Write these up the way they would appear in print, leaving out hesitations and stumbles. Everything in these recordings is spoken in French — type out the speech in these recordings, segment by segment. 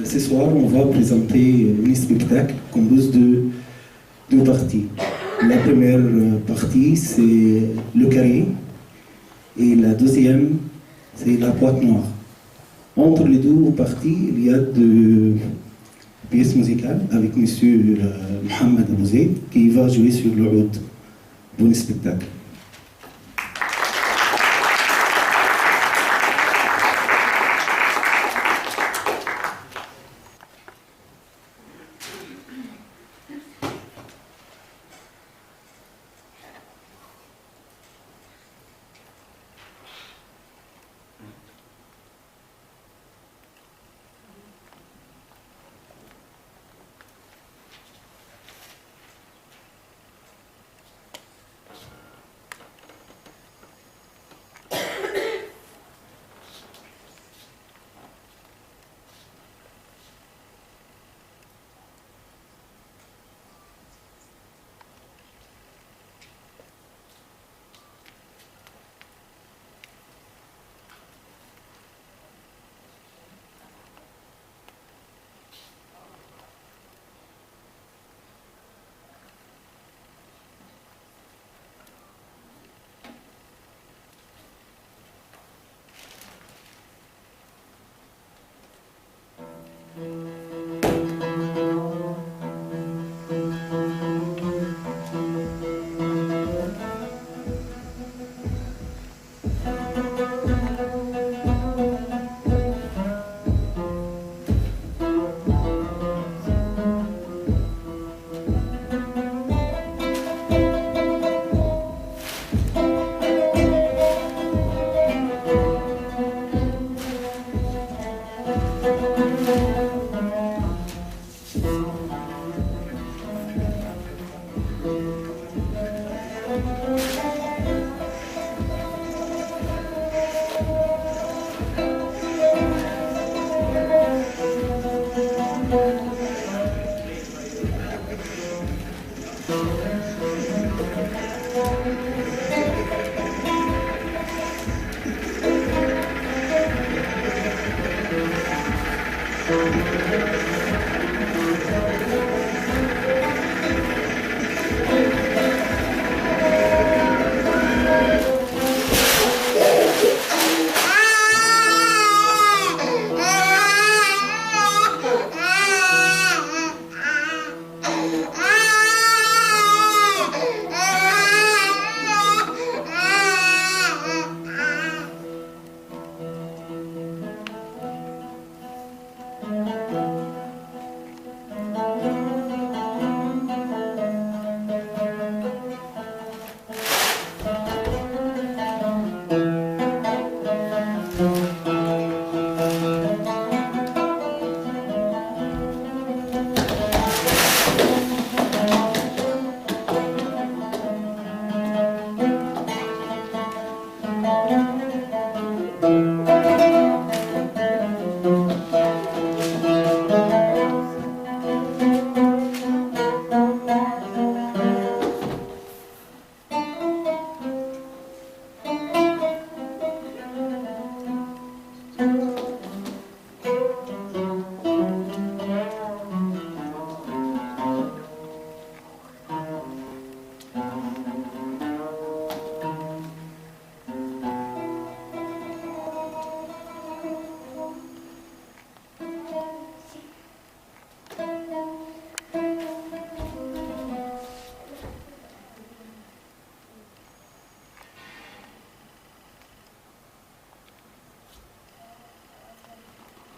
Ce soir, on va présenter un spectacle composé de deux parties. La première partie, c'est le carré, et la deuxième, c'est la boîte noire. Entre les deux parties, il y a deux pièces musicales avec M. Mohamed Abouzeid qui va jouer sur le oud. Bon spectacle.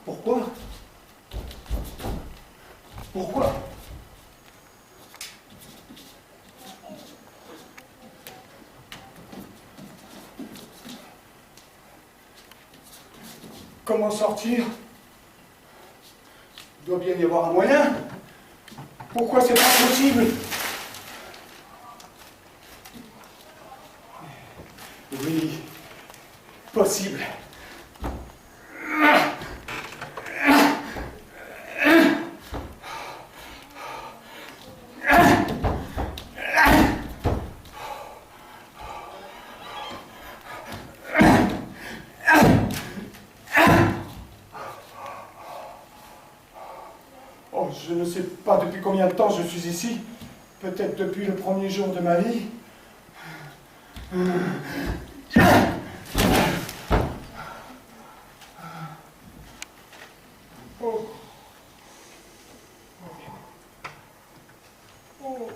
Pourquoi? Pourquoi? Comment sortir? Il doit bien y avoir un moyen. Pourquoi c'est pas possible? Oui, possible. pas depuis combien de temps je suis ici. Peut-être depuis le premier jour de ma vie. Oh. Oh.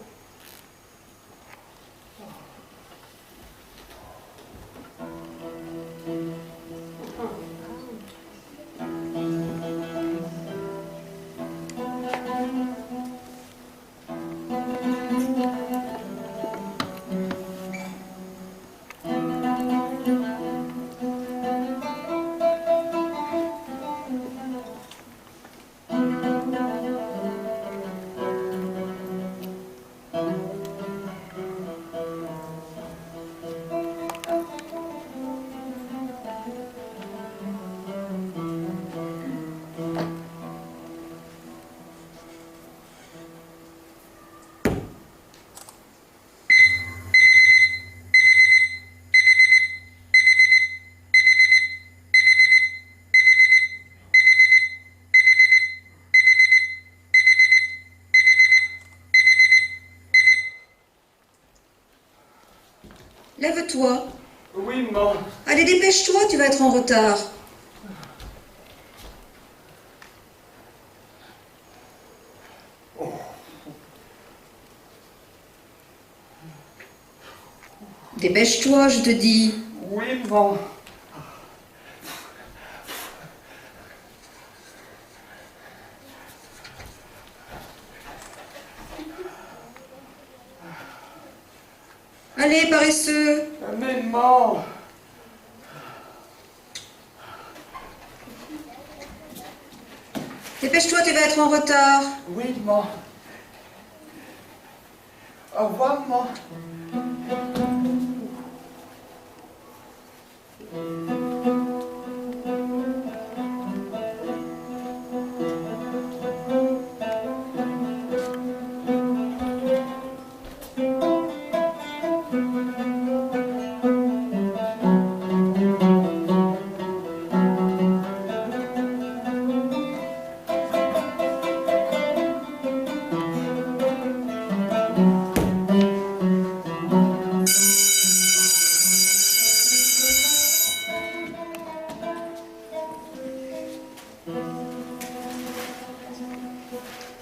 Lève-toi. Oui, maman. Allez, dépêche-toi, tu vas être en retard. Dépêche-toi, je te dis. Oui, maman. Allez, paresseux. Mais maman. Dépêche-toi, tu vas être en retard. Oui, maman. Au revoir, maman.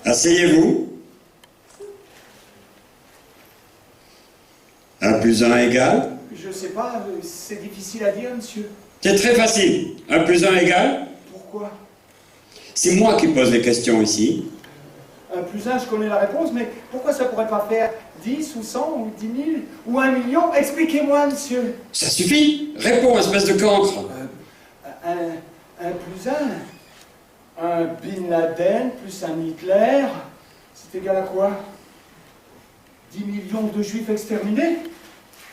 Asseyez-vous. 1 plus 1 égale. Je sais pas, c'est difficile à dire, monsieur. C'est très facile. 1 plus 1 égale. Pourquoi? C'est moi qui pose les questions ici. 1 plus 1, je connais la réponse, mais pourquoi ça pourrait pas faire 10 ou 100 ou 10 000 ou 1 million? Expliquez-moi, monsieur. Ça suffit. Réponds, espèce de cancre. 1 plus 1. Un Bin Laden plus un Hitler, c'est égal à quoi? 10 millions de juifs exterminés?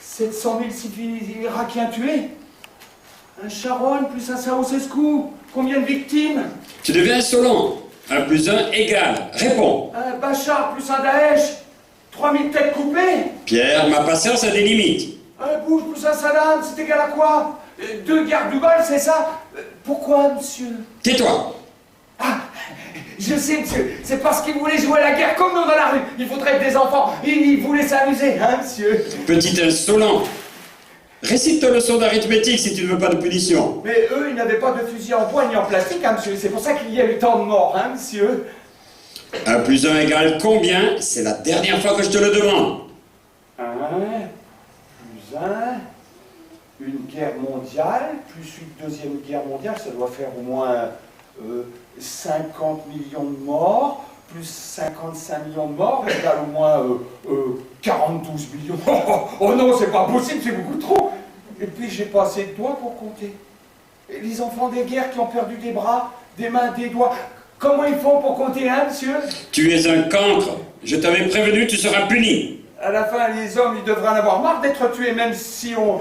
700 000 civils irakiens tués? Un Sharon plus un Ceausescu? Combien de victimes? Tu deviens insolent. 1 plus 1 égale. Réponds. Un Bachar plus un Daesh? 3000 têtes coupées? Pierre, ma patience a des limites. Un Bush plus un Saddam, c'est égal à quoi? 2 guerres de Golfe, c'est ça? Pourquoi, monsieur? Tais-toi. Ah, je sais, monsieur, c'est parce qu'ils voulaient jouer à la guerre comme nous dans la rue. Il faudrait que des enfants, ils voulaient s'amuser, hein, monsieur? Petit insolent. Récite ta leçon d'arithmétique si tu ne veux pas de punition. Mais eux, ils n'avaient pas de fusil en bois ni en plastique, hein, monsieur. C'est pour ça qu'il y a eu tant de morts, hein, monsieur? 1 plus 1 égale combien? C'est la dernière fois que je te le demande. 1 plus 1, une guerre mondiale, plus une deuxième guerre mondiale, ça doit faire au moins 50 millions de morts, plus 55 millions de morts, égale au moins 42 millions. Oh non, c'est pas possible, c'est beaucoup trop. Et puis j'ai pas assez de doigts pour compter. Et les enfants des guerres qui ont perdu des bras, des mains, des doigts, comment ils font pour compter, hein, monsieur? Tu es un cancre. Je t'avais prévenu, tu seras puni. À la fin, les hommes, ils devraient en avoir marre d'être tués, même si on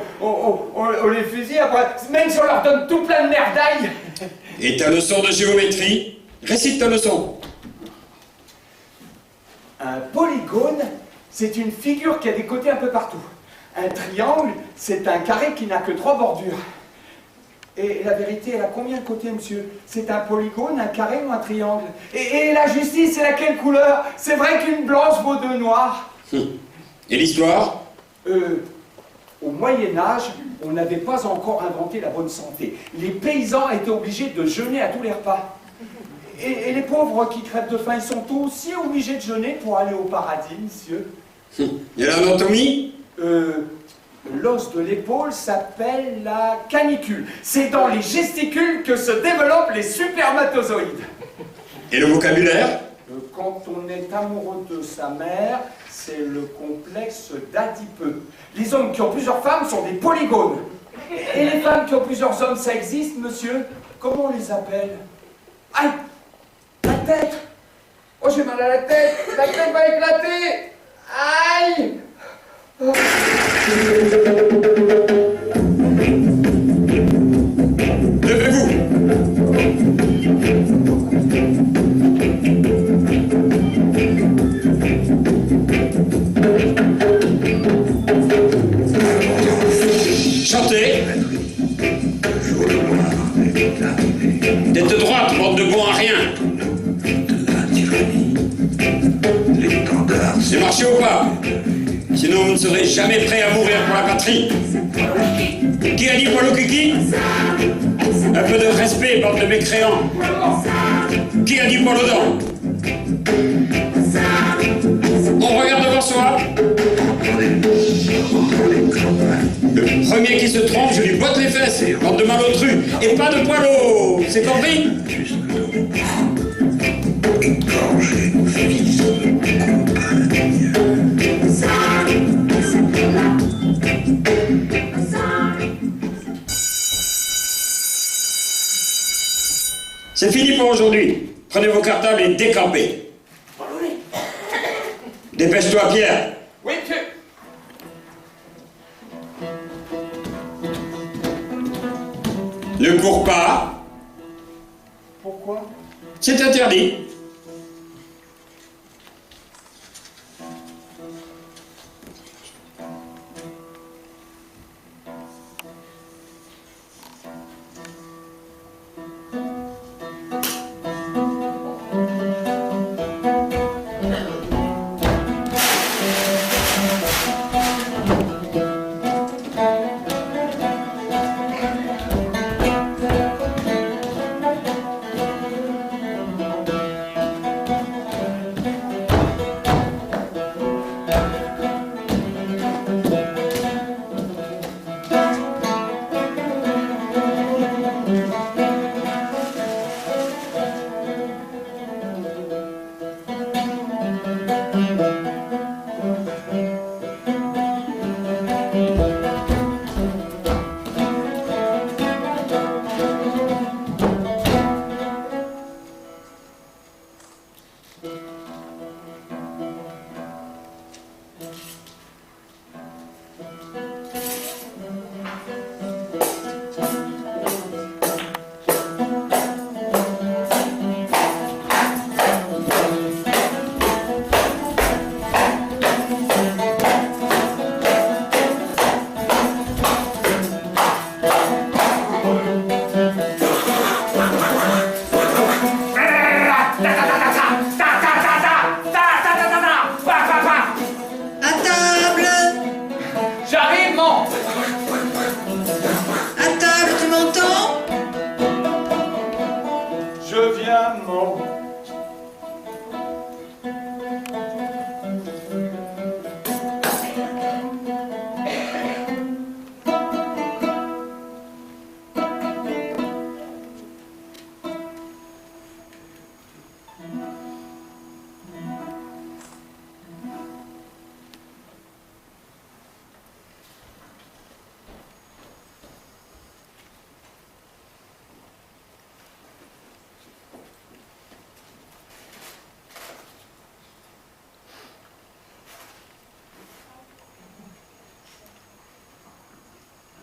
les fusille, après, même si on leur donne tout plein de merdailles. Et ta leçon de géométrie? Récite ta leçon. Un polygone, c'est une figure qui a des côtés un peu partout. Un triangle, c'est un carré qui n'a que 3 bordures. Et la vérité, elle a combien de côtés, monsieur? C'est un polygone, un carré ou un triangle? Et la justice, c'est laquelle couleur? C'est vrai qu'une blanche vaut deux noirs. Et l'histoire? Au Moyen-Âge, on n'avait pas encore inventé la bonne santé. Les paysans étaient obligés de jeûner à tous les repas. Et les pauvres qui crèvent de faim, ils sont aussi obligés de jeûner pour aller au paradis, monsieur. Et l'anatomie? L'os de l'épaule s'appelle la canicule. C'est dans les gesticules que se développent les spermatozoïdes. Et le vocabulaire? Quand on est amoureux de sa mère, c'est le complexe d'Adipeux. Les hommes qui ont plusieurs femmes sont des polygones. Et les femmes qui ont plusieurs hommes, ça existe, monsieur? Comment on les appelle? Aïe! La tête! Oh, j'ai mal à la tête! La tête va éclater! Aïe! Levez-vous! Chantez! Tête droite, bande de bons à rien! C'est marché ou pas? Sinon vous ne serez jamais prêt à mourir pour la patrie. Qui a dit Polo Kiki? Un peu de respect, bande de mécréants. Qui a dit Polodan? On regarde devant soi. Le premier qui se trompe, je lui botte les fesses, bande de malotrus. Et pas de poilos, c'est compris? C'est fini pour aujourd'hui. Prenez vos cartables et décampez. Dépêche-toi, Pierre. Oui, monsieur. Ne cours pas. Pourquoi? C'est interdit.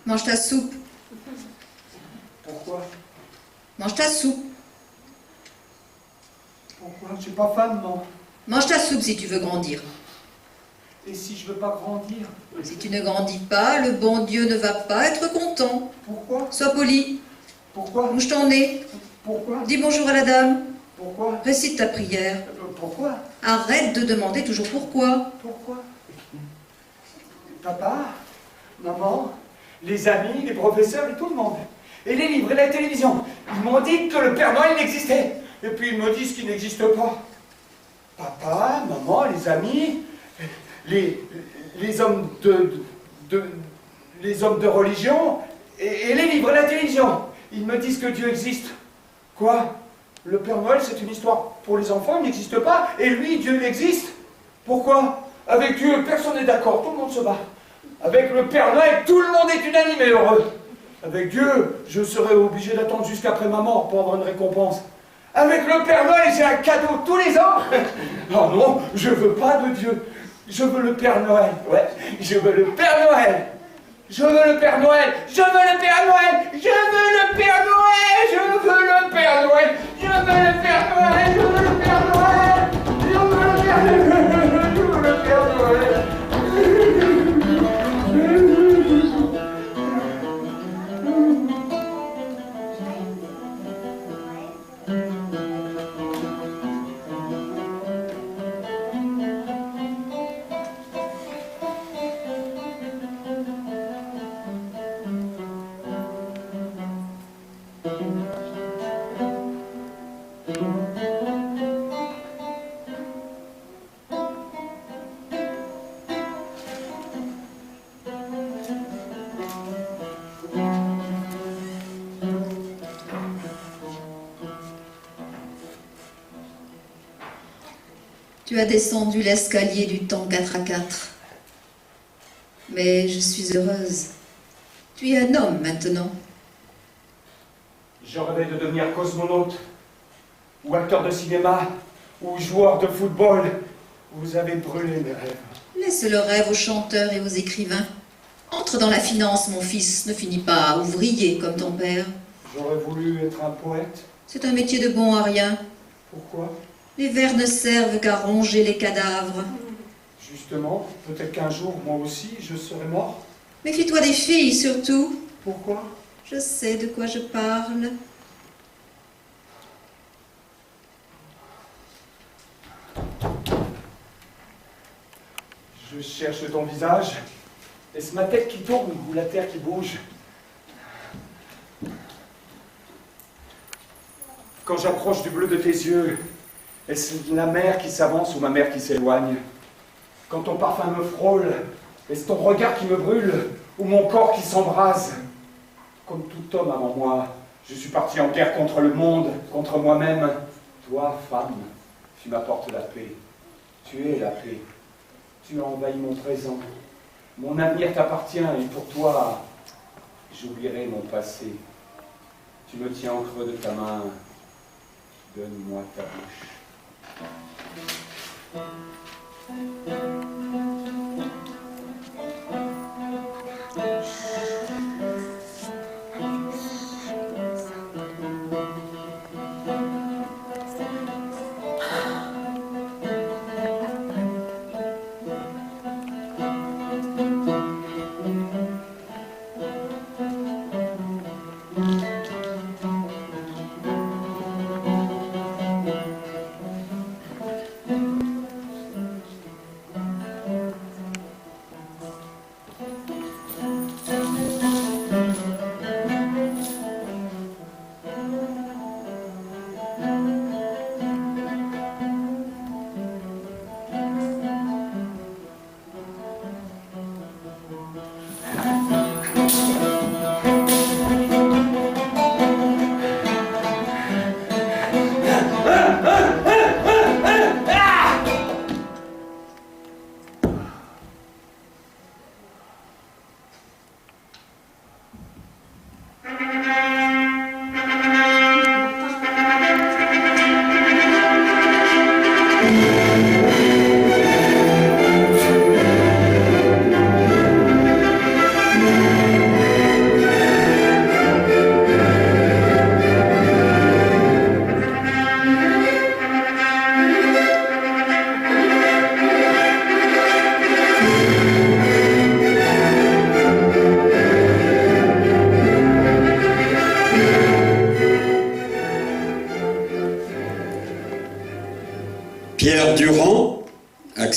Mange ta soupe. Pourquoi? Mange ta soupe. Pourquoi? J'ai pas faim, non. Mange ta soupe si tu veux grandir. Et si je veux pas grandir? Si tu ne grandis pas, le bon Dieu ne va pas être content. Pourquoi? Sois poli. Pourquoi? Bouge ton nez. Pourquoi? Dis bonjour à la dame. Pourquoi? Récite ta prière. Pourquoi? Arrête de demander toujours pourquoi. Pourquoi? Papa, maman, les amis, les professeurs et tout le monde. Et les livres et la télévision. Ils m'ont dit que le Père Noël n'existait. Et puis ils me disent qu'il n'existe pas. Papa, maman, les amis, les hommes les hommes de religion et les livres et la télévision. Ils me disent que Dieu existe. Quoi? Le Père Noël, c'est une histoire pour les enfants, il n'existe pas. Et lui, Dieu, il existe. Pourquoi? Avec Dieu, personne n'est d'accord, tout le monde se bat. Avec le Père Noël, tout le monde est unanime et heureux. Avec Dieu, je serai obligé d'attendre jusqu'après ma mort pour avoir une récompense. Avec le Père Noël, j'ai un cadeau tous les ans. Oh non, je veux pas de Dieu. Je veux le Père Noël. Ouais, je veux le Père Noël. Je veux le Père Noël. Je veux le Père Noël. Je veux le Père Noël. Je veux le Père Noël. Je veux le Père Noël. Je veux le Père Noël. Je veux le Père Noël. Je veux le Père Noël. Tu as descendu l'escalier du temps 4 à 4. Mais je suis heureuse. Tu es un homme maintenant. Je rêvais de devenir cosmonaute, ou acteur de cinéma, ou joueur de football. Vous avez brûlé mes rêves. Laisse le rêve aux chanteurs et aux écrivains. Entre dans la finance, mon fils. Ne finis pas ouvrier comme ton père. J'aurais voulu être un poète. C'est un métier de bon à rien. Pourquoi? Les vers ne servent qu'à ronger les cadavres. Justement, peut-être qu'un jour, moi aussi, je serai mort. Méfie-toi des filles, surtout. Pourquoi? Je sais de quoi je parle. Je cherche ton visage. Est-ce ma tête qui tourne ou la terre qui bouge? Quand j'approche du bleu de tes yeux, est-ce la mer qui s'avance ou ma mère qui s'éloigne? Quand ton parfum me frôle, est-ce ton regard qui me brûle ou mon corps qui s'embrase? Comme tout homme avant moi, je suis parti en guerre contre le monde, contre moi-même. Toi, femme, tu m'apportes la paix. Tu es la paix. Tu as envahi mon présent. Mon avenir t'appartient et pour toi, j'oublierai mon passé. Tu me tiens au creux de ta main. Donne-moi ta bouche.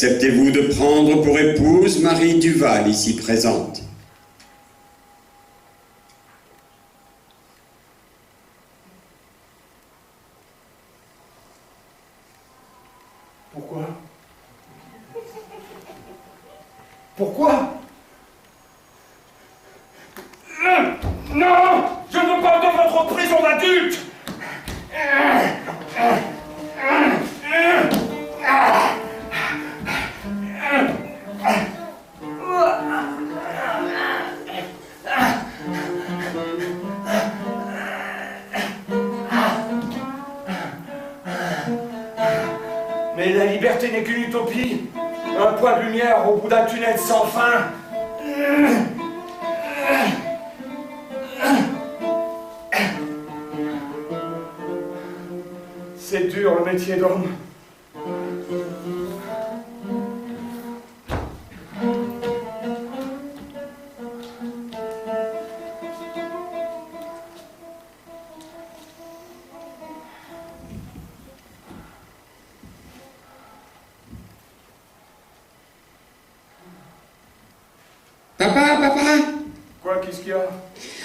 Acceptez-vous de prendre pour épouse Marie Duval, ici présente? Pourquoi? Pourquoi? Non! Je ne veux pas de votre prison d'adulte! Mais la liberté n'est qu'une utopie, un point de lumière au bout d'un tunnel sans fin. C'est dur le métier d'homme. Papa. Quoi, qu'est-ce qu'il y a?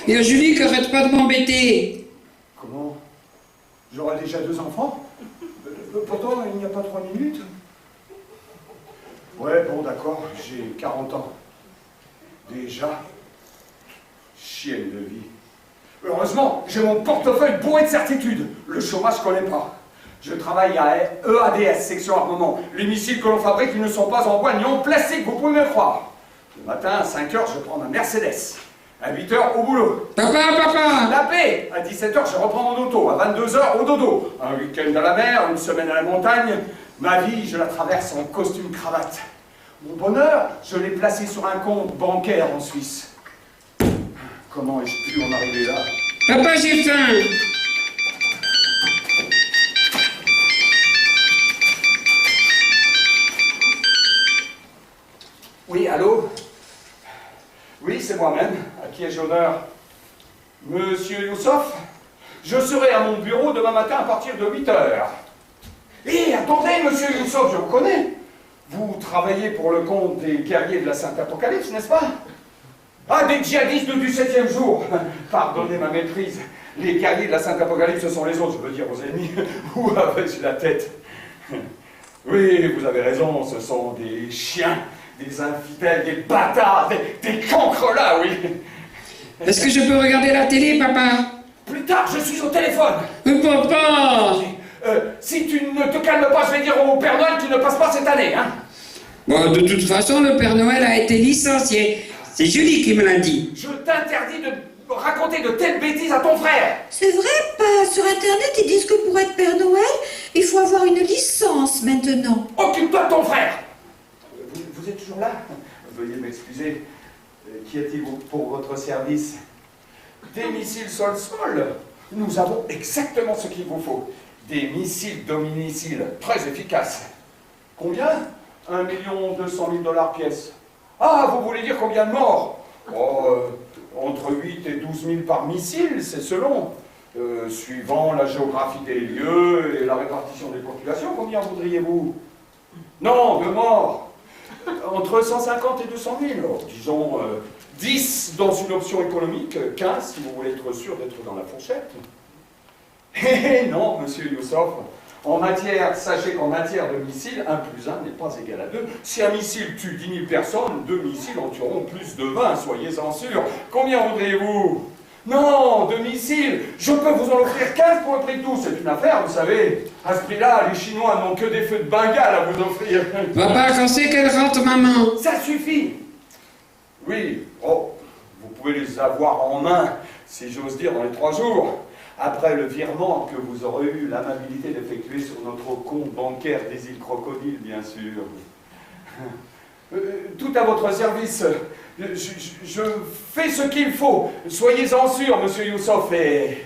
Il y a Julie qui arrête pas de m'embêter. Comment? J'aurai déjà 2 enfants? Pourtant, il n'y a pas 3 minutes. Ouais, bon, d'accord, j'ai 40 ans. Déjà, chienne de vie. Heureusement, j'ai mon portefeuille bourré de certitudes. Le chômage, je connais pas. Je travaille à EADS, section armement. Les missiles que l'on fabrique, ils ne sont pas en bois ni en plastique, vous pouvez me croire. Le matin, à 5 h, je prends ma Mercedes. À 8 h, au boulot. Papa. La paix. À 17 h, je reprends mon auto. À 22 h, au dodo. Un week-end à la mer, une semaine à la montagne. Ma vie, je la traverse en costume cravate. Mon bonheur, je l'ai placé sur un compte bancaire en Suisse. Comment ai-je pu en arriver là? Papa, j'ai faim. Oui, allô? Oui, c'est moi-même. À qui ai-je l'honneur? Monsieur Youssof? Je serai à mon bureau demain matin à partir de 8 h. Eh, attendez, monsieur Youssof, je vous connais. Vous travaillez pour le compte des guerriers de la Sainte Apocalypse, n'est-ce pas? Ah, des djihadistes du 7e jour. Pardonnez ma méprise. Les guerriers de la Sainte Apocalypse, ce sont les autres, je veux dire aux ennemis. Où avais-je la tête? Oui, vous avez raison, ce sont des chiens, des infidèles, des bâtards, des cancres là, oui. Est-ce que je peux regarder la télé, papa? Plus tard, je suis au téléphone. Papa! Si tu ne te calmes pas, je vais dire au Père Noël qu'il ne passe pas cette année, hein. Bon, de toute façon, le Père Noël a été licencié. C'est Julie qui me l'a dit. Je t'interdis de raconter de telles bêtises à ton frère. C'est vrai, pas sur Internet, ils disent que pour être Père Noël, il faut avoir une licence maintenant. Occupe-toi de ton frère. Vous êtes toujours là? Veuillez m'excuser. Qu'y a-t-il pour votre service? Des missiles sol-sol. Nous avons exactement ce qu'il vous faut. Des missiles domicile très efficaces. Combien? 1 200 000 $ pièce. Ah, vous voulez dire combien de morts? Oh, entre 8 et 12 000 par missile, c'est selon. Suivant la géographie des lieux et la répartition des populations, combien voudriez-vous? Non, de morts. Entre 150 et 200 000. Alors, disons 10 dans une option économique, 15 si vous voulez être sûr d'être dans la fourchette. Eh non, monsieur Youssof. Sachez qu'en matière de missiles, 1 + 1 n'est pas égal à 2. Si un missile tue 10 000 personnes, 2 missiles en tueront plus de 20, soyez-en sûrs. Combien voudriez-vous? Non, 2 missiles. Je peux vous en offrir 15 pour le prix de tout. C'est une affaire, vous savez. À ce prix-là, les Chinois n'ont que des feux de Bengale à vous offrir. Papa, quand c'est qu'elle rentre, maman? Ça suffit. Oui, oh, vous pouvez les avoir en main, si j'ose dire, dans les 3 jours. Après le virement que vous aurez eu l'amabilité d'effectuer sur notre compte bancaire des îles Crocodiles, bien sûr. Tout à votre service. Je fais ce qu'il faut. Soyez-en sûr, monsieur Youssof, et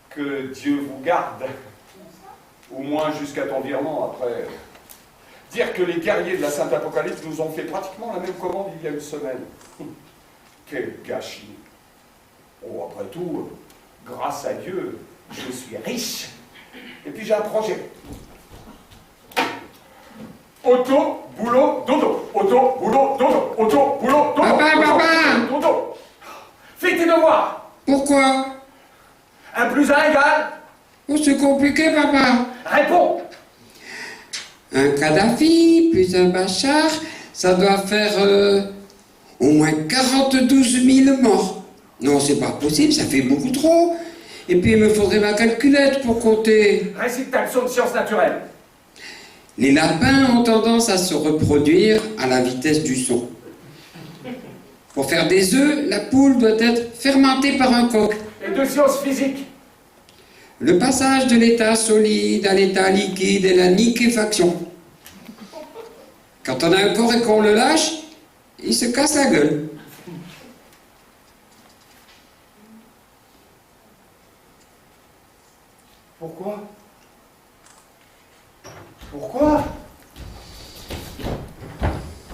que Dieu vous garde. Au moins jusqu'à ton virement, après. Dire que les guerriers de la Sainte Apocalypse nous ont fait pratiquement la même commande il y a une semaine. Quel gâchis. Oh, après tout, grâce à Dieu, je suis riche. Et puis j'ai un projet. Auto boulot, dodo. Auto, boulot, dodo. Auto, boulot, dodo. Papa, Auto, papa. dodo. Fais tes devoirs. Pourquoi? 1 plus 1 égale. Oh, c'est compliqué, papa. Réponds. Un Kadhafi plus un Bachar, ça doit faire au moins 42 000 morts. Non, c'est pas possible, ça fait beaucoup trop. Et puis il me faudrait ma calculette pour compter. Récite ta leçon de sciences naturelles. Les lapins ont tendance à se reproduire à la vitesse du son. Pour faire des œufs, la poule doit être fermentée par un coq. Et de sciences physiques. Le passage de l'état solide à l'état liquide est la liquéfaction. Quand on a un corps et qu'on le lâche, il se casse la gueule. Pourquoi? Pourquoi?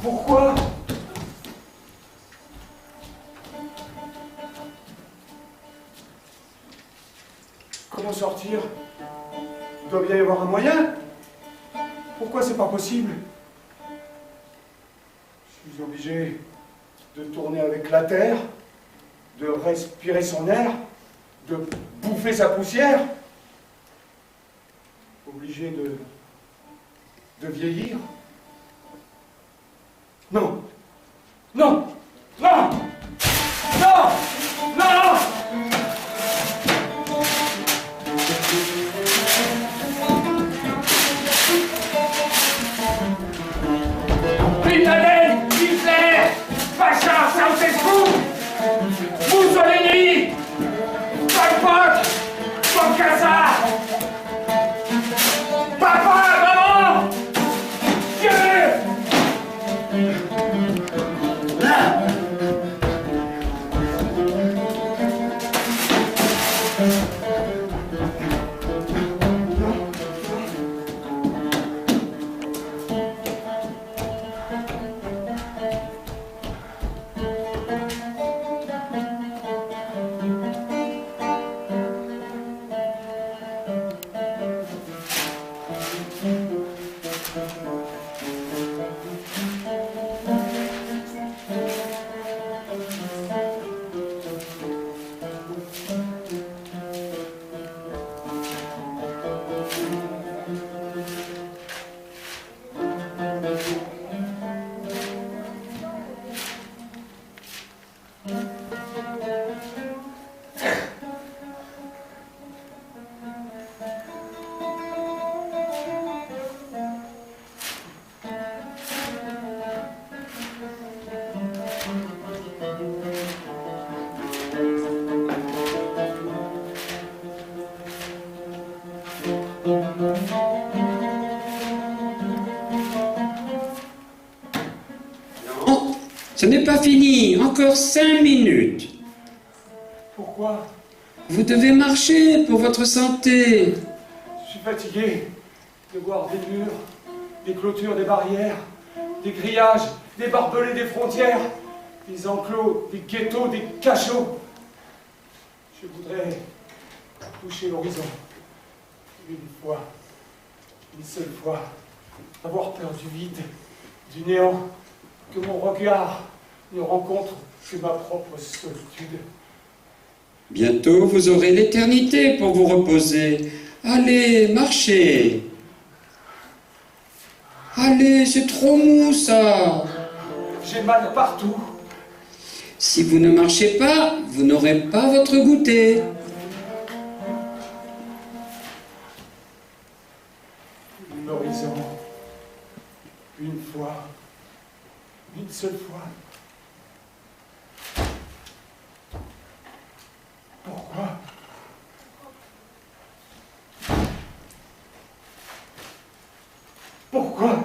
Pourquoi? Comment sortir? Il doit bien y avoir un moyen. Pourquoi c'est pas possible? Je suis obligé de tourner avec la terre, de respirer son air, de bouffer sa poussière. Obligé de vieillir. Non. Non. Non. Non. Non. Bin Laden, Hitler, Bachar, Ceausescu, Mussolini, Pol Pot, Bokassa. Papa, maman, Dieu. Non, ce n'est pas fini, encore 5 minutes. Pourquoi? Vous devez marcher pour votre santé. Je suis fatigué de voir des murs, des clôtures, des barrières, des grillages, des barbelés des frontières, des enclos, des ghettos, des cachots. Je voudrais toucher l'horizon. Une fois, une seule fois, avoir peur du vide, du néant, que mon regard ne rencontre que ma propre solitude. Bientôt, vous aurez l'éternité pour vous reposer. Allez, marchez. Allez, c'est trop mou, ça. J'ai mal partout. Si vous ne marchez pas, vous n'aurez pas votre goûter. L'horizon, une fois, une seule fois. Pourquoi? Pourquoi?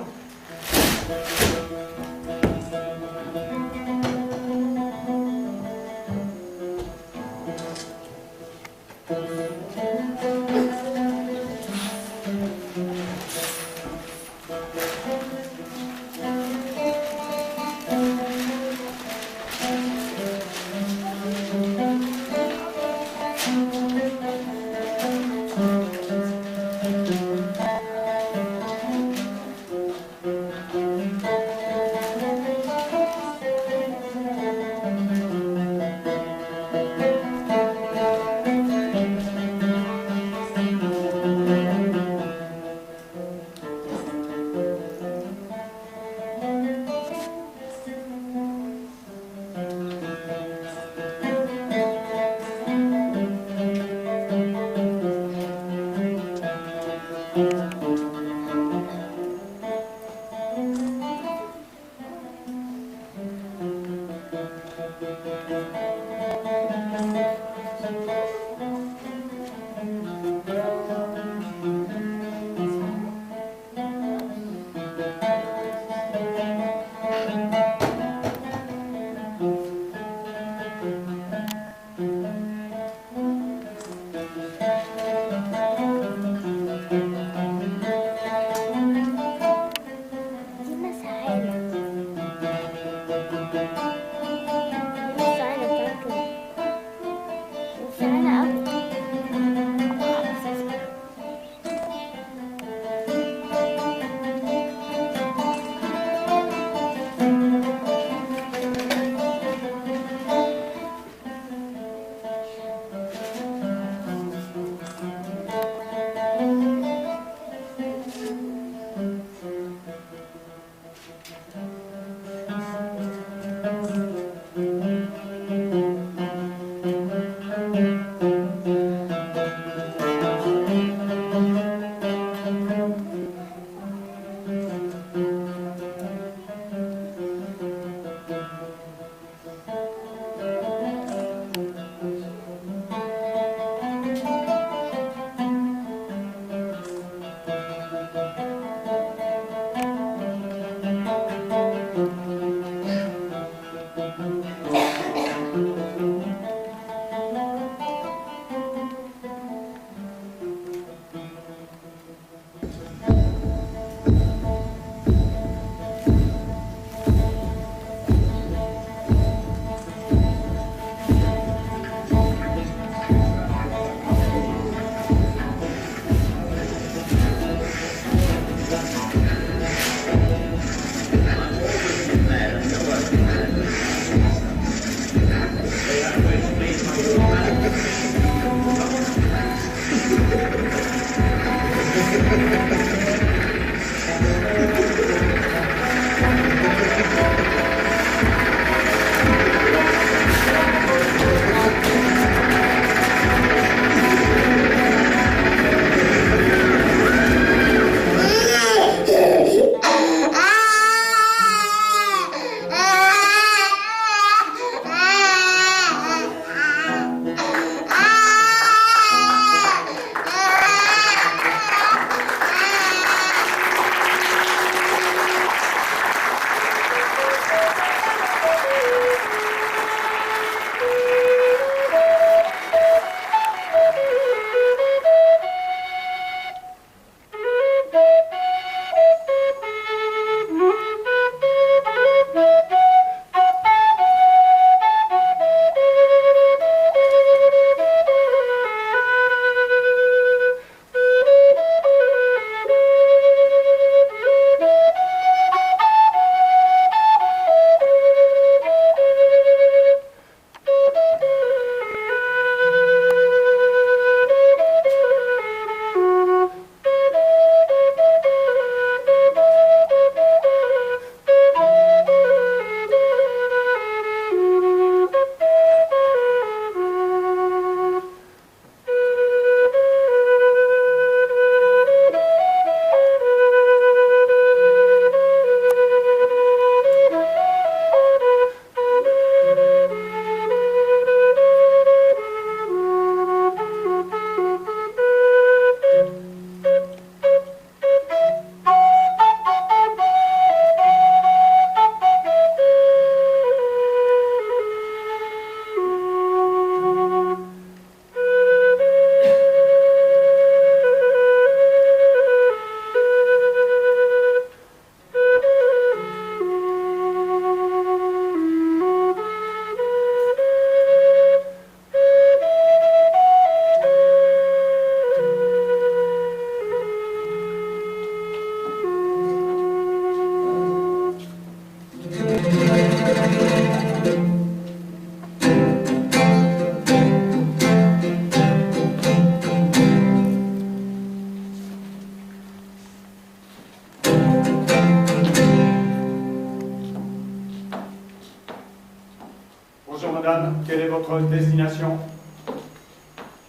madame, quelle est votre destination?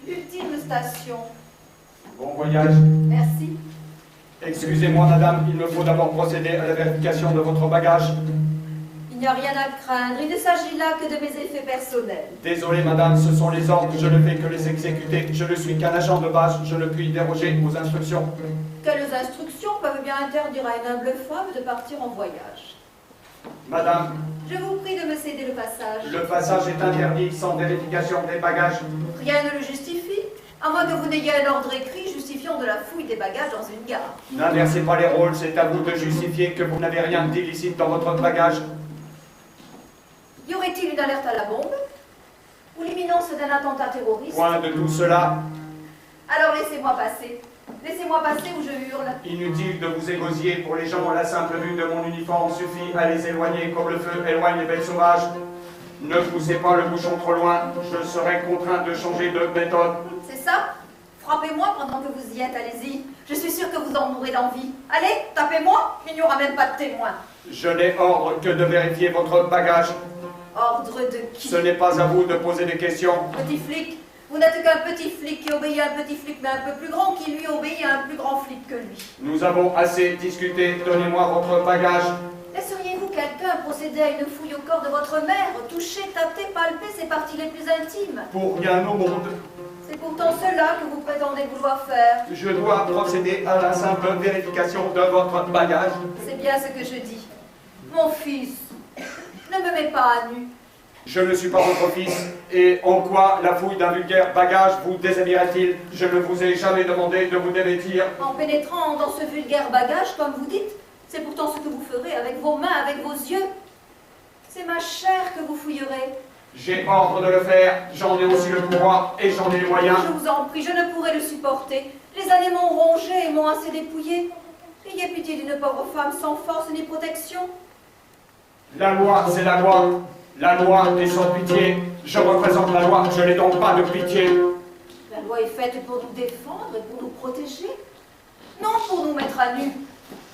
L'ultime station. Bon voyage. Merci. Excusez-moi, madame, il me faut d'abord procéder à la vérification de votre bagage. Il n'y a rien à craindre, il ne s'agit là que de mes effets personnels. Désolé, madame, ce sont les ordres, je ne fais que les exécuter. Je ne suis qu'un agent de base, je ne puis déroger aux instructions. Quelles instructions peuvent bien interdire à une humble femme de partir en voyage? Madame, Je vous prie de me céder le passage. le passage est interdit sans vérification des bagages. Rien ne le justifie, à moins que vous n'ayez un ordre écrit justifiant de la fouille des bagages dans une gare. N'inversez pas les rôles, c'est à vous de justifier que vous n'avez rien d'illicite dans votre bagage. Y aurait-il une alerte à la bombe? Ou l'imminence d'un attentat terroriste? Point de tout cela. Alors laissez-moi passer. Laissez-moi passer ou je hurle. Inutile de vous égosier pour les gens. La simple vue de mon uniforme suffit à les éloigner comme le feu éloigne les bêtes sauvages. Ne poussez pas le bouchon trop loin. Je serai contraint de changer de méthode. C'est ça? Frappez-moi pendant que vous y êtes, allez-y. Je suis sûre que vous en mourrez d'envie. Allez, tapez-moi, il n'y aura même pas de témoin. Je n'ai ordre que de vérifier votre bagage. Ordre de qui? Ce n'est pas à vous de poser des questions. Petit flic? Vous n'êtes qu'un petit flic qui obéit à un petit flic, mais un peu plus grand, qui lui obéit à un plus grand flic que lui. Nous avons assez discuté. Donnez-moi votre bagage. Laisseriez-vous quelqu'un procéder à une fouille au corps de votre mère, toucher, tâter, palper ses parties les plus intimes? Pour rien au monde. C'est pourtant cela que vous prétendez vouloir faire. Je dois procéder à la simple vérification de votre bagage. C'est bien ce que je dis. Mon fils, ne me mets pas à nu. Je ne suis pas votre fils. Et en quoi la fouille d'un vulgaire bagage vous déshabillerait-il? Je ne vous ai jamais demandé de vous dévêtir. En pénétrant dans ce vulgaire bagage, comme vous dites, c'est pourtant ce que vous ferez avec vos mains, avec vos yeux. C'est ma chair que vous fouillerez. J'ai ordre de le faire. J'en ai aussi le pouvoir et j'en ai les moyens. Je vous en prie, je ne pourrai le supporter. Les années m'ont rongé et m'ont assez dépouillé. Ayez pitié d'une pauvre femme sans force ni protection. La loi, c'est la loi. La loi est sans pitié. Je représente la loi, je n'ai donc pas de pitié. La loi est faite pour nous défendre et pour nous protéger, non pour nous mettre à nu.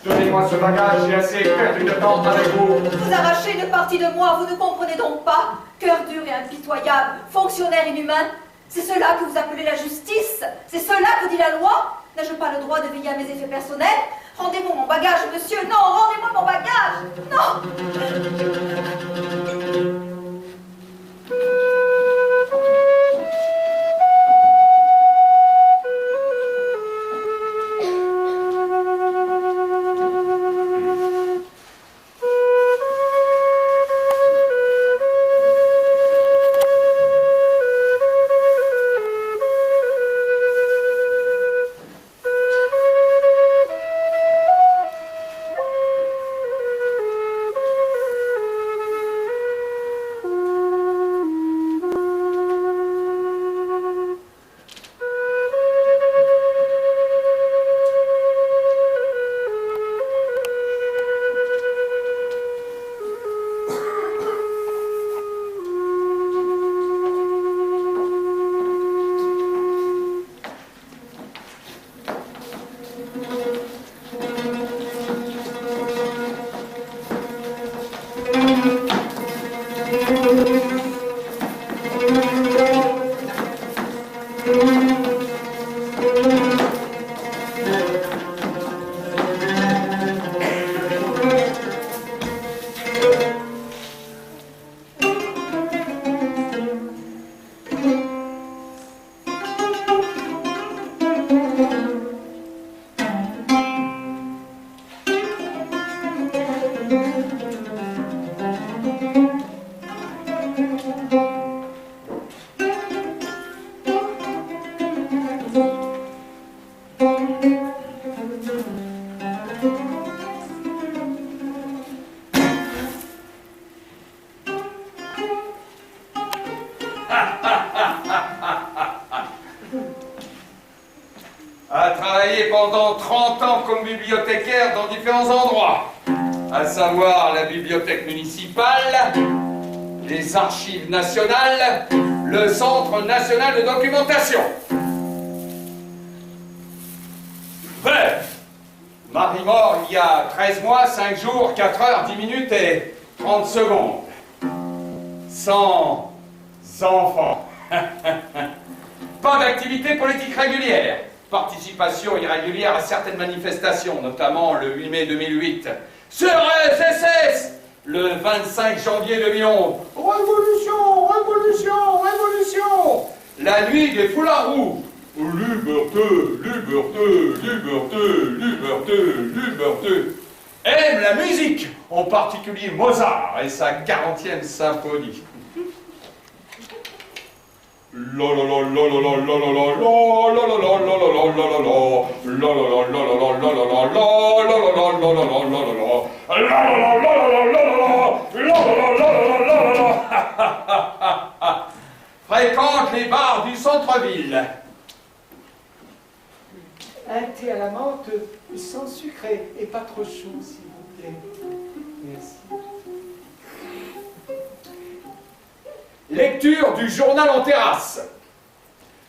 Donnez-moi ce bagage, j'ai assez perdu de temps avec vous. Vous arrachez une partie de moi, vous ne comprenez donc pas. Cœur dur et impitoyable, fonctionnaire inhumain, c'est cela que vous appelez la justice? C'est cela que dit la loi? N'ai-je pas le droit de veiller à mes effets personnels? Rendez-moi mon bagage, monsieur. Non, rendez-moi mon bagage. Non. A travaillé pendant 30 ans comme bibliothécaire dans différents endroits, à savoir la bibliothèque municipale, les archives nationales, le Centre national de documentation. Bref, mari mort il y a 13 mois, 5 jours, 4 heures, 10 minutes et 30 secondes. Sans enfants. Pas d'activité politique régulière. Participation irrégulière à certaines manifestations, notamment le 8 mai 2008. Sur SS, le 25 janvier 2011. Révolution, révolution, révolution. La nuit des foulards rouges. Liberté, liberté, liberté, liberté, liberté. Aime la musique, en particulier Mozart et sa 40e symphonie. fréquente les bars du centre-ville. Un thé à la menthe sans sucré et pas trop chaud, s'il vous plaît. Merci. Lecture du journal en terrasse.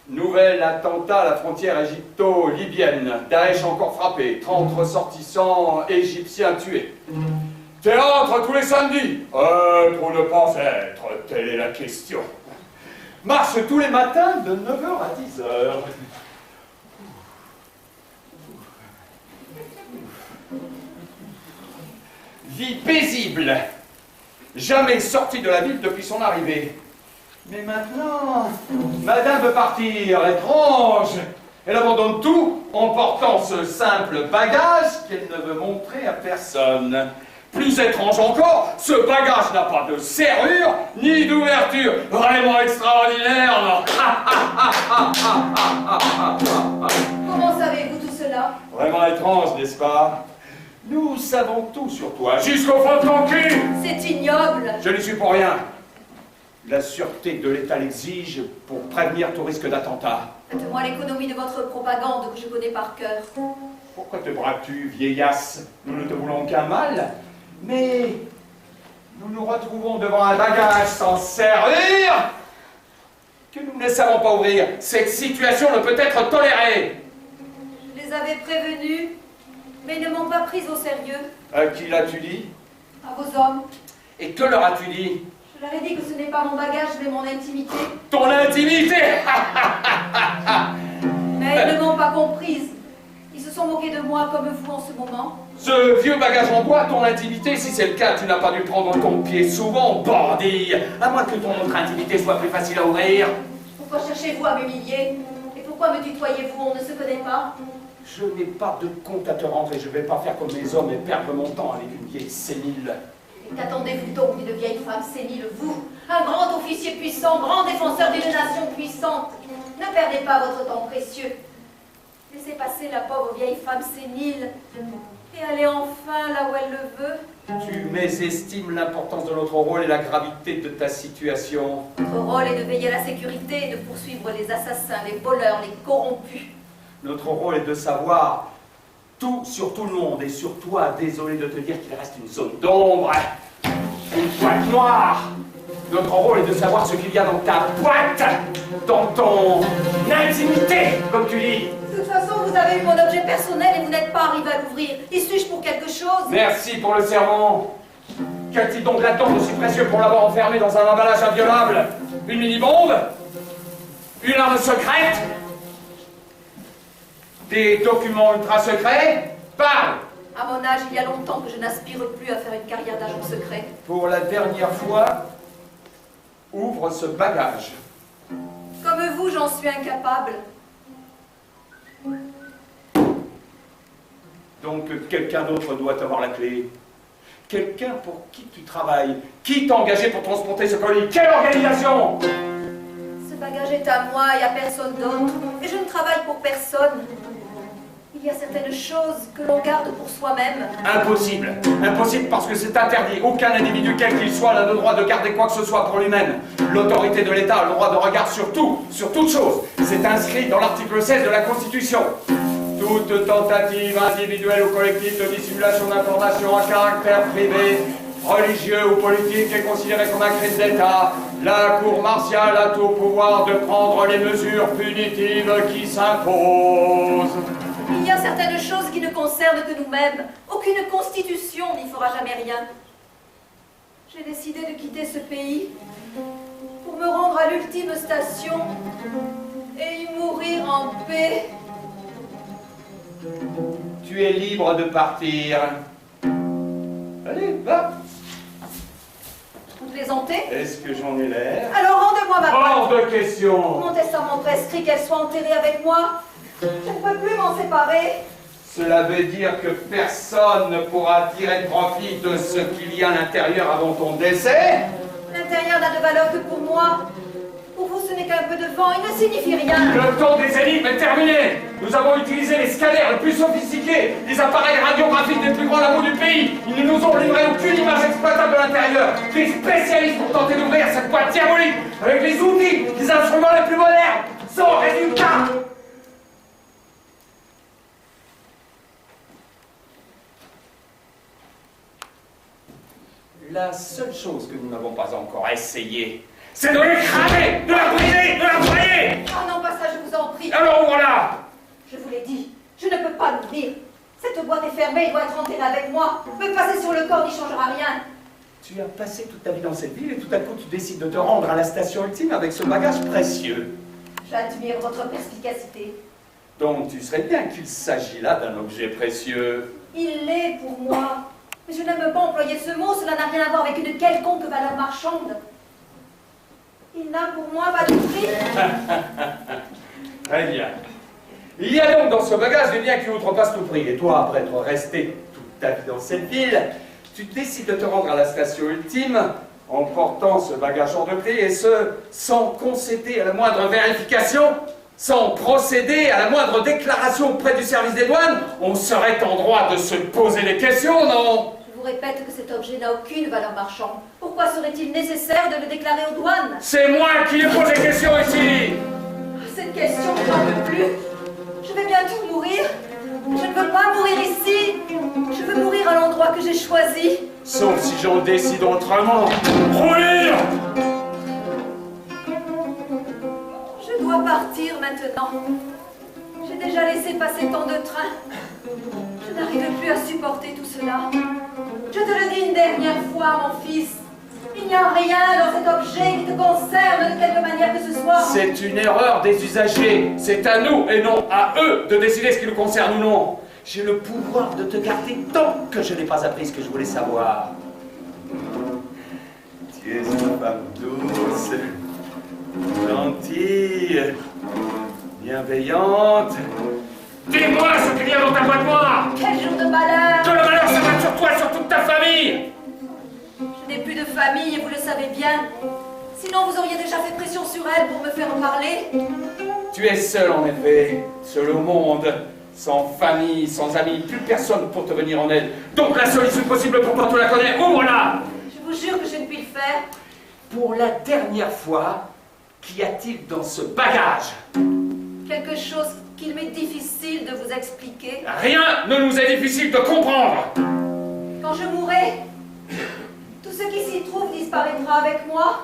Nouvel attentat à la frontière égypto-libyenne. Daesh encore frappé. 30 ressortissants égyptiens tués. Théâtre tous les samedis. Être ou ne pas être, telle est la question. Marche tous les matins de 9h à 10h. Vie paisible. Jamais sorti de la ville depuis son arrivée. Mais maintenant, madame veut partir, étrange. Elle abandonne tout en portant ce simple bagage qu'elle ne veut montrer à personne. Plus étrange encore, ce bagage n'a pas de serrure ni d'ouverture. Vraiment extraordinaire, non? Comment savez-vous tout cela? Vraiment étrange, n'est-ce pas? Nous savons tout sur toi, jusqu'au fond de ton cul. C'est ignoble. Je n'y suis pour rien. La sûreté de l'État l'exige pour prévenir tout risque d'attentat. Faites-moi l'économie de votre propagande que je connais par cœur. Pourquoi te braques-tu, vieillasse? Nous ne te voulons qu'un mal, mais nous nous retrouvons devant un bagage sans serrure que nous ne savons pas ouvrir. Cette situation ne peut être tolérée. Je les avais prévenus, mais ils ne m'ont pas prise au sérieux. À qui l'as-tu dit? À vos hommes. Et que leur as-tu dit? Je leur ai dit que ce n'est pas mon bagage, mais mon intimité. Ton intimité. Mais ils ne m'ont pas comprise. Ils se sont moqués de moi comme vous en ce moment. Ce vieux bagage en bois, ton intimité, si c'est le cas, tu n'as pas dû prendre ton pied souvent, bandit. À moins que ton autre intimité soit plus facile à ouvrir. Pourquoi cherchez-vous à m'humilier? Et pourquoi me tutoyez-vous? On ne se connaît pas. Je n'ai pas de compte à te rendre et je ne vais pas faire comme les hommes et perdre mon temps avec une vieille sénile. Et qu'attendez-vous donc d'une vieille femme sénile, vous? Un grand officier puissant, grand défenseur d'une nation puissante. Ne perdez pas votre temps précieux. Laissez passer la pauvre vieille femme sénile et allez enfin là où elle le veut. Tu mésestimes l'importance de notre rôle et la gravité de ta situation. Notre rôle est de veiller à la sécurité et de poursuivre les assassins, les voleurs, les corrompus. Notre rôle est de savoir tout sur tout le monde et sur toi, désolé de te dire qu'il reste une zone d'ombre, une boîte noire. Notre rôle est de savoir ce qu'il y a dans ta boîte, dans ton intimité, comme tu dis. De toute façon, vous avez eu mon objet personnel et vous n'êtes pas arrivé à l'ouvrir. Y suis-je pour quelque chose? Merci pour le serment. Qu'y a-t-il donc là-dedans de si précieux pour l'avoir enfermé dans un emballage inviolable? Une mini-bombe? Une arme secrète? Des documents ultra secrets? Parle! À mon âge, il y a longtemps que je n'aspire plus à faire une carrière d'agent secret. Pour la dernière fois, ouvre ce bagage. Comme vous, j'en suis incapable. Donc quelqu'un d'autre doit avoir la clé. Quelqu'un pour qui tu travailles. Qui t'a engagé pour transporter ce colis? Quelle organisation? Ce bagage est à moi et à personne d'autre. Et je ne travaille pour personne. Il y a certaines choses que l'on garde pour soi-même. Impossible. Impossible parce que c'est interdit. Aucun individu, quel qu'il soit, n'a le droit de garder quoi que ce soit pour lui-même. L'autorité de l'État a le droit de regard sur tout, sur toute chose. C'est inscrit dans l'article 16 de la Constitution. Toute tentative individuelle ou collective de dissimulation d'informations à caractère privé, religieux ou politique est considérée comme un crime d'État. La Cour martiale a tout pouvoir de prendre les mesures punitives qui s'imposent. Il y a certaines choses qui ne concernent que nous-mêmes. Aucune constitution n'y fera jamais rien. J'ai décidé de quitter ce pays pour me rendre à l'ultime station et y mourir en paix. Tu es libre de partir. Allez, va. Vous plaisantez? Est-ce que j'en ai l'air? Alors rendez-moi ma Hors boîte. de question. Mon testament prescrit qu'elle soit enterrée avec moi. Je ne peux plus m'en séparer. Cela veut dire que personne ne pourra tirer profit de ce qu'il y a à l'intérieur avant ton décès? L'intérieur n'a de valeur que pour moi. Pour vous, vous, ce n'est qu'un peu de vent, il ne signifie rien. Le temps des élites est terminé. Nous avons utilisé les scanners les plus sophistiqués, les appareils radiographiques des plus grands labos du pays. Ils ne nous ont livré aucune image exploitable de l'intérieur. Des spécialistes pour tenter d'ouvrir cette boîte diabolique avec les outils, les instruments les plus modernes. Sans résultat. La seule chose que nous n'avons pas encore essayé, c'est de l'écraser, de la briser, de la broyer. Ah non, pas ça, je vous en prie. Alors voilà. Je vous l'ai dit, je ne peux pas l'ouvrir. Cette boîte est fermée, il doit être enterré avec moi. Me passer sur le corps n'y changera rien. Tu as passé toute ta vie dans cette ville et tout à coup tu décides de te rendre à la station ultime avec ce bagage précieux. J'admire votre perspicacité. Donc tu sais bien qu'il s'agit là d'un objet précieux. Il l'est pour moi. Mais je n'aime pas employer ce mot, cela n'a rien à voir avec une quelconque valeur marchande. Il n'a pour moi pas de prix. Très bien. Il y a donc dans ce bagage des biens qui outrepassent tout prix. Et toi, après être resté toute ta vie dans cette ville, tu décides de te rendre à la station ultime en portant ce bagage hors de prix, et ce, sans concéder à la moindre vérification, sans procéder à la moindre déclaration auprès du service des douanes. On serait en droit de se poser des questions, non? Je vous répète que cet objet n'a aucune valeur marchande. Pourquoi serait-il nécessaire de le déclarer aux douanes? C'est moi qui lui pose des questions ici. Cette question ne m'en veut plus. Je vais bientôt mourir. Je ne veux pas mourir ici. Je veux mourir à l'endroit que j'ai choisi. Sauf si j'en décide autrement. Roulir! Je dois partir maintenant. J'ai déjà laissé passer tant de trains. Je n'arrive plus à supporter tout cela. Je te le dis une dernière fois, mon fils. Il n'y a rien dans cet objet qui te concerne de quelque manière que ce soit. C'est une erreur des usagers. C'est à nous et non à eux de décider ce qui nous concerne ou non. J'ai le pouvoir de te garder tant que je n'ai pas appris ce que je voulais savoir. Tu es une femme douce, gentille, bienveillante. Dis-moi ce qu'il y a dans ta boîte noire. Quel jour de malheur! Que le malheur s'abatte sur toi et sur toute ta famille. Je n'ai plus de famille et vous le savez bien. Sinon vous auriez déjà fait pression sur elle pour me faire en parler. Tu es seul en effet, seul au monde, sans famille, sans amis, plus personne pour te venir en aide. Donc la seule issue possible pour toi, tu la connais, ouvre-la! Je vous jure que je ne puis le faire. Pour la dernière fois, qu'y a-t-il dans ce bagage? Quelque chose qu'il m'est difficile de vous expliquer. Rien ne nous est difficile de comprendre. Quand je mourrai, tout ce qui s'y trouve disparaîtra avec moi.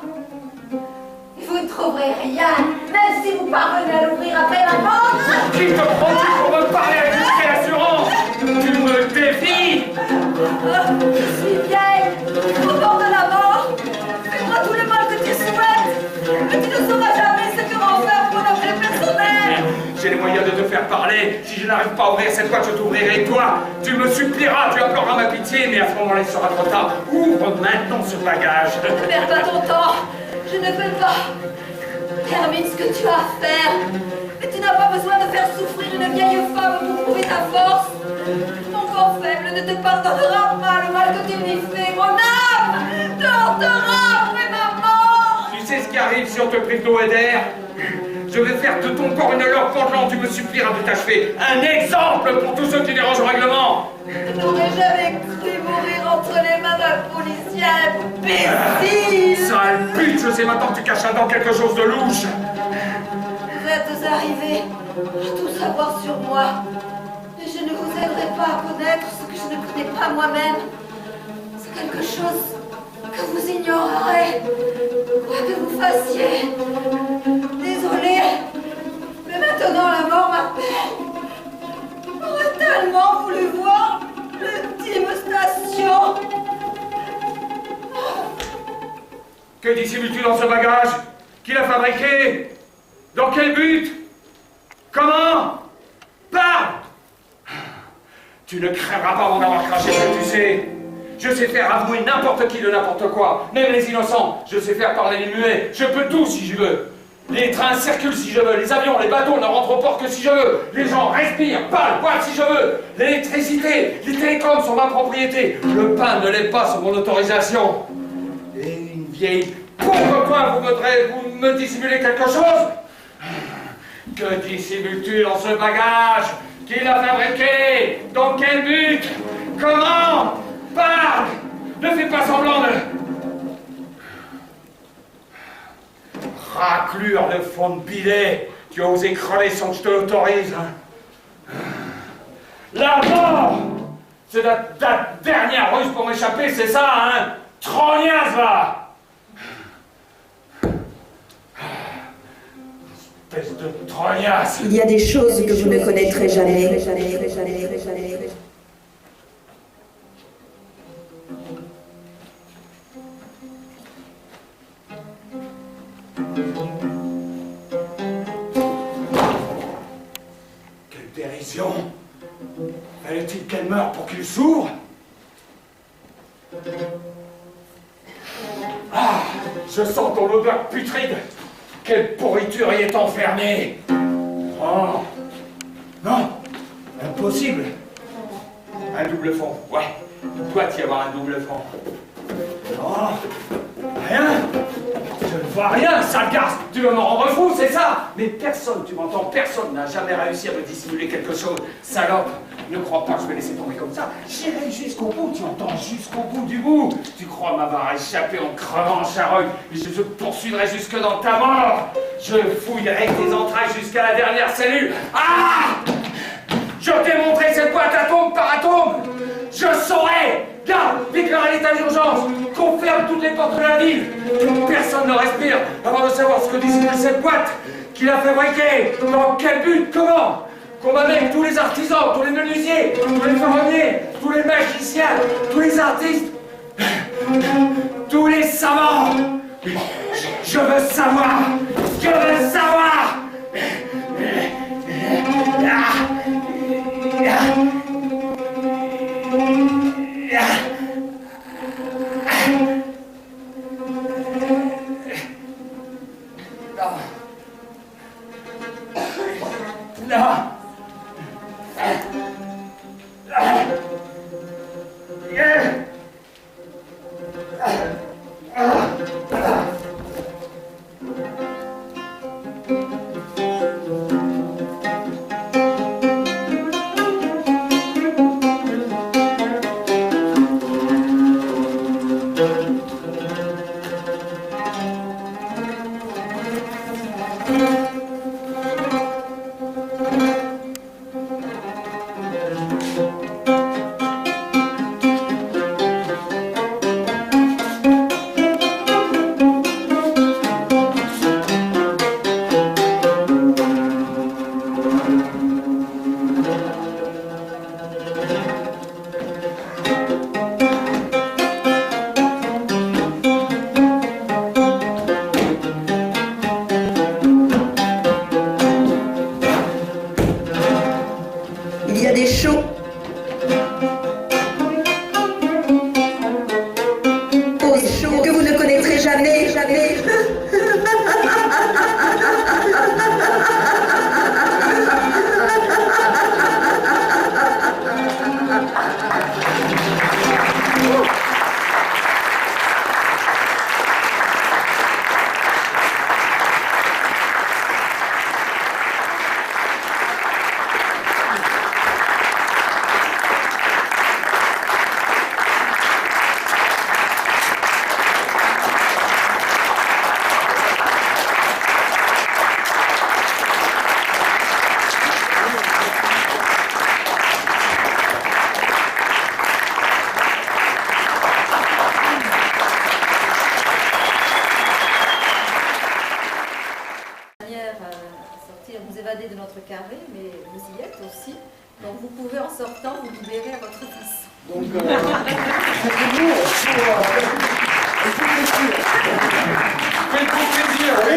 Et vous ne trouverez rien, même si vous parvenez à l'ouvrir après ma mort. Qui te prends-tu pour me parler avec une assurance? Tu me défies? Je suis vieille, au bord de la mort. Fais-moi tout le mal que tu souhaites, mais tu ne sauras jamais ce que renferme mon objet personnel. J'ai les moyens de te faire parler. Si je n'arrive pas à ouvrir cette boîte, je t'ouvrirai toi. Tu me supplieras, tu imploreras ma pitié, mais à ce moment-là, il sera trop tard. Ouvre maintenant ce bagage. Ne perds pas ton temps. Je ne veux pas. Termine ce que tu as à faire. Mais tu n'as pas besoin de faire souffrir une vieille femme pour prouver ta force. Mon corps faible ne te pardonnera pas le mal que tu m'y fais. Mon âme te hantera après ma mort. Tu sais ce qui arrive si on te prive d'eau et d'air? Je vais faire de ton corps une langue pendante, tu me supplieras de t'achever. Un exemple pour tous ceux qui dérangent au règlement. Je n'aurais jamais cru mourir entre les mains d'un policier imbécile. Sale pute, je sais maintenant que tu caches dans quelque chose de louche. Vous êtes arrivés à tout savoir sur moi. Mais je ne vous aiderai pas à connaître ce que je ne connais pas moi-même. C'est quelque chose que vous ignorerez, quoi que vous fassiez. Désolé, mais maintenant la mort m'appelle. J'aurais tellement voulu voir l'ultime station. Que dissimules-tu dans ce bagage? Qui l'a fabriqué? Dans quel but? Comment? Parle! Tu ne crèveras pas avant d'avoir craché ce que tu sais. Je sais faire avouer n'importe qui de n'importe quoi, même les innocents. Je sais faire parler les muets. Je peux tout si je veux. Les trains circulent si je veux. Les avions, les bateaux ne rentrent au port que si je veux. Les gens respirent, parlent, boivent si je veux. L'électricité, les télécoms sont ma propriété. Le pain ne l'est pas sur mon autorisation. Et une vieille Pourquoi vous me dissimulez quelque chose? Que dissimules-tu dans ce bagage? Qui l'a fabriqué? Dans quel but? Comment? Parle! Ne fais pas semblant de... Raclure de fond de bidet! Tu as osé crever sans que je te l'autorise, hein? La mort! C'est ta dernière ruse pour m'échapper, c'est ça, hein? Trognasse, va! Espèce de trognasse! Il y a des choses que vous ne connaîtrez jamais. Quelle dérision! Fallait-il qu'elle meure pour qu'il s'ouvre? Ah! Je sens ton odeur putride! Quelle pourriture y est enfermée! Oh! Non! Impossible! Un double fond, ouais. Il doit y avoir un double fond. Non! Rien! Je ne vois rien, sale garce! Tu veux me rendre fou, c'est ça? Mais personne, tu m'entends, personne n'a jamais réussi à me dissimuler quelque chose. Salope! Ne crois pas que je vais laisser tomber comme ça. J'irai jusqu'au bout, tu entends, jusqu'au bout du bout. Tu crois m'avoir échappé en crevant en charogne, mais je te poursuivrai jusque dans ta mort. Je fouillerai tes entrailles jusqu'à la dernière cellule. Ah! Je t'ai montré cette boîte atome par atome. Je saurai. Là, déclarer l'état d'urgence, qu'on ferme toutes les portes de la ville, que personne ne respire avant de savoir ce que dissimule cette boîte, qui l'a fabriquée, dans quel but, comment. Qu'on avec tous les artisans, tous les menuisiers, tous les ferronniers, tous les magiciens, tous les artistes, tous les savants. Je veux savoir. Je veux savoir. Non. Il y a des choses que vous ne connaîtrez jamais. Vous évader de notre carré, mais vous y êtes aussi. Donc vous pouvez en sortant vous libérer à votre façon. Donc, Faites-vous plaisir, oui.